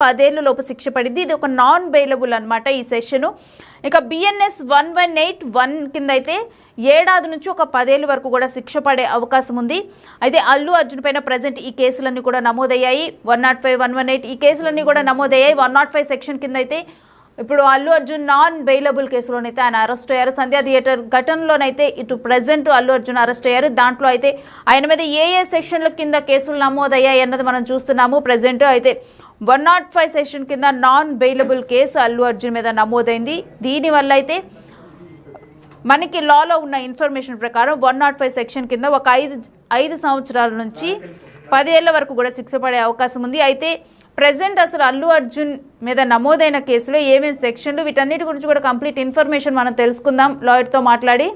10 ఏళ్ల లోపు శిక్ష పడింది. ఇది ఒక నాన్ బెయిలబుల్ అన్నమాట ఈ సెషను. ఇక బిఎన్ఎస్ 1181 కింద అయితే ఏడాది నుంచి ఒక 10 ఏళ్ల వరకు కూడా శిక్ష పడే అవకాశం ఉంది. అయితే అల్లు అర్జున్ పైన ప్రజెంట్ ఈ కేసులన్నీ కూడా నమోదయ్యాయి. 105, 118 ఈ కేసులన్నీ కూడా నమోదయ్యాయి. 105 సెక్షన్ కింద అయితే ఇప్పుడు అల్లు అర్జున్ నాన్ బెయిలబుల్ కేసులోనైతే ఆయన అరెస్ట్ అయ్యారు. సంధ్యా థియేటర్ ఘటనలోనైతే ఇటు ప్రజెంట్ అల్లు అర్జున్ అరెస్ట్ అయ్యారు. దాంట్లో అయితే ఆయన మీద ఏ సెక్షన్ల కింద కేసులు నమోదయ్యాయి అన్నది మనం చూస్తున్నాము. ప్రజెంట్ అయితే 105 సెక్షన్ కింద non bailable case Allu Arjun మీద నమోదైంది. దీనివల్ల అయితే మనకి లాలో ఉన్న ఇన్ఫర్మేషన్ ప్రకారం 105 సెక్షన్ కింద ఒక 5 సంవత్సరాల నుంచి 10 ఏళ్ల వరకు కూడా శిక్ష పడే అవకాశం ఉంది. అయితే ప్రెజెంట్ అసలు అల్లు అర్జున్ మీద నమోదైన కేసులో ఏమేమి సెక్షన్లు వీటన్నిటి గురించి కూడా కంప్లీట్ ఇన్ఫర్మేషన్ మనం తెలుసుకుందాం లాయర్తో మాట్లాడి.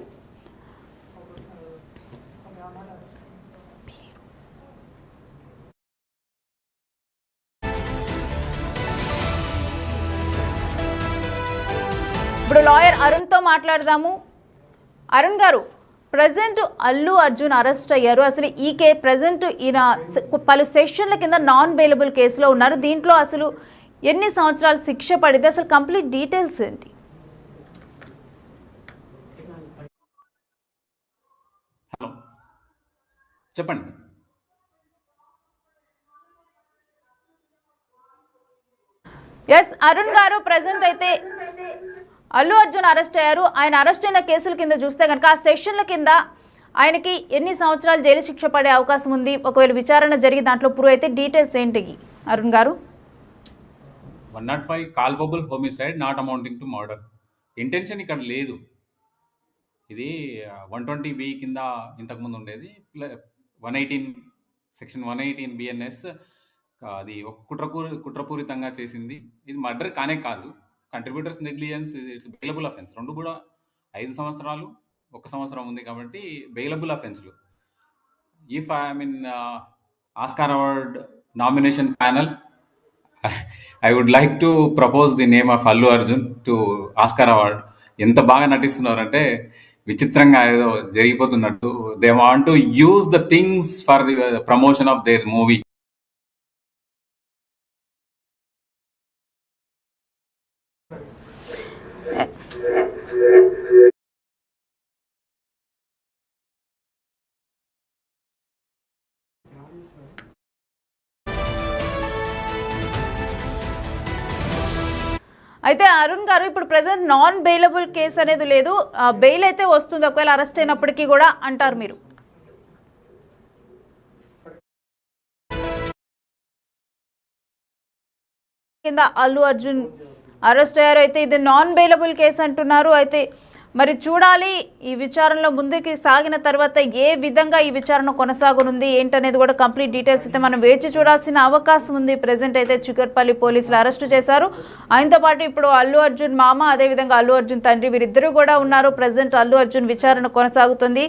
ఇప్పుడు లాయర్ అరుణ్తో మాట్లాడదాము. అరుణ్ గారు, ప్రజెంట్ అల్లు అర్జున్ అరెస్ట్ అయ్యారు. అసలు ప్రజెంట్ ఈయన పలు సెక్షన్ల కింద నాన్ బెయిలబుల్ కేసులో ఉన్నారు. దీంట్లో అసలు ఎన్ని సంవత్సరాలు శిక్ష పడింది, అసలు కంప్లీట్ డీటెయిల్స్ ఏంటి? హలో, చెప్పండి. ఎస్ అరుణ్ గారు, ప్రజెంట్ అయితే అల్లు అర్జున్ అరెస్ట్ అయ్యారు. ఆయన అరెస్ట్ అయిన కేసుల కింద చూస్తే కనుక ఆ సెక్షన్ల కింద ఆయనకి ఎన్ని సంవత్సరాలు జైలు శిక్ష పడే అవకాశం ఉంది, ఒకవేళ విచారణ జరిగి దాంట్లో ప్రూవ్ అయితే డీటెయిల్స్ ఏంటి అరుణ్ గారు? 105 culpable homicide not amounting to murder. Intention ఇక్కడ లేదు. ఇది 120B కింద ఇంతకుముందు ఉండేది. 118 సెక్షన్ 118 బిఎన్ఎస్ అది కుట్రపూరితంగా చేసింది. ఇది మర్డర్ కానే కాదు. Contributors negligence it's bailable offence. రెండు కూడా 5 సంవత్సరాలు 1 సంవత్సరం ఉంది కాబట్టి బెయిలబుల్ అఫెన్స్లు. If Oscar award nomination panel, I would like to propose the name of Allu Arjun to Oscar award. ఎంత బాగా నటిస్తున్నారంటే విచిత్రంగా ఏదో జరిగిపోతున్నట్టు. They want to use the things for the promotion of their movie. అయితే అరుణ్ గారు, ఇప్పుడు ప్రెసెంట్ నాన్ బెయిలబుల్ కేసు అనేది లేదు, బెయిల్ అయితే వస్తుంది ఒకవేళ అరెస్ట్ అయినప్పటికీ కూడా అంటారు మీరు. కింద అల్లు అర్జున్ అరెస్ట్ అయ్యారు. అయితే ఇది నాన్ బెయిలబుల్ కేసు అంటున్నారు. అయితే మరి చూడాలి ఈ విచారణలో ముందుకు సాగిన తర్వాత ఏ విధంగా ఈ విచారణ కొనసాగనుంది ఏంటనేది కూడా కంప్లీట్ డీటెయిల్స్ అయితే మనం వేచి చూడాల్సిన అవకాశం ఉంది. ప్రెజెంట్ అయితే చికట్పల్లి పోలీసులు అరెస్టు చేశారు. ఆయనతో పాటు ఇప్పుడు అల్లు అర్జున్ మామ, అదేవిధంగా అల్లు అర్జున్ తండ్రి, వీరిద్దరూ కూడా ఉన్నారు. ప్రెజెంట్ అల్లు అర్జున్ విచారణ కొనసాగుతుంది.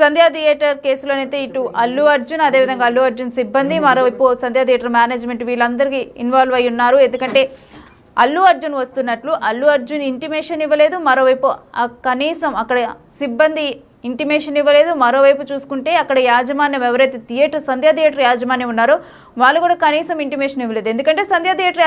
సంధ్యా థియేటర్ కేసులోనైతే ఇటు అల్లు అర్జున్, అదేవిధంగా అల్లు అర్జున్ సిబ్బంది, మరోవైపు సంధ్యా థియేటర్ మేనేజ్మెంట్ వీళ్ళందరికీ ఇన్వాల్వ్ అయి ఉన్నారు. ఎందుకంటే అల్లు అర్జున్ వస్తున్నట్లు అల్లు అర్జున్ ఇంటిమేషన్ ఇవ్వలేదు, మరోవైపు కనీసం అక్కడ సిబ్బంది ఇంటిమేషన్ ఇవ్వలేదు. మరోవైపు చూసుకుంటే అక్కడ యాజమాన్యం ఎవరైతే సంధ్యా థియేటర్ యాజమాన్యం ఉన్నారో వాళ్ళు కూడా కనీసం ఇంటిమేషన్ ఇవ్వలేదు. ఎందుకంటే సంధ్యా థియేటర్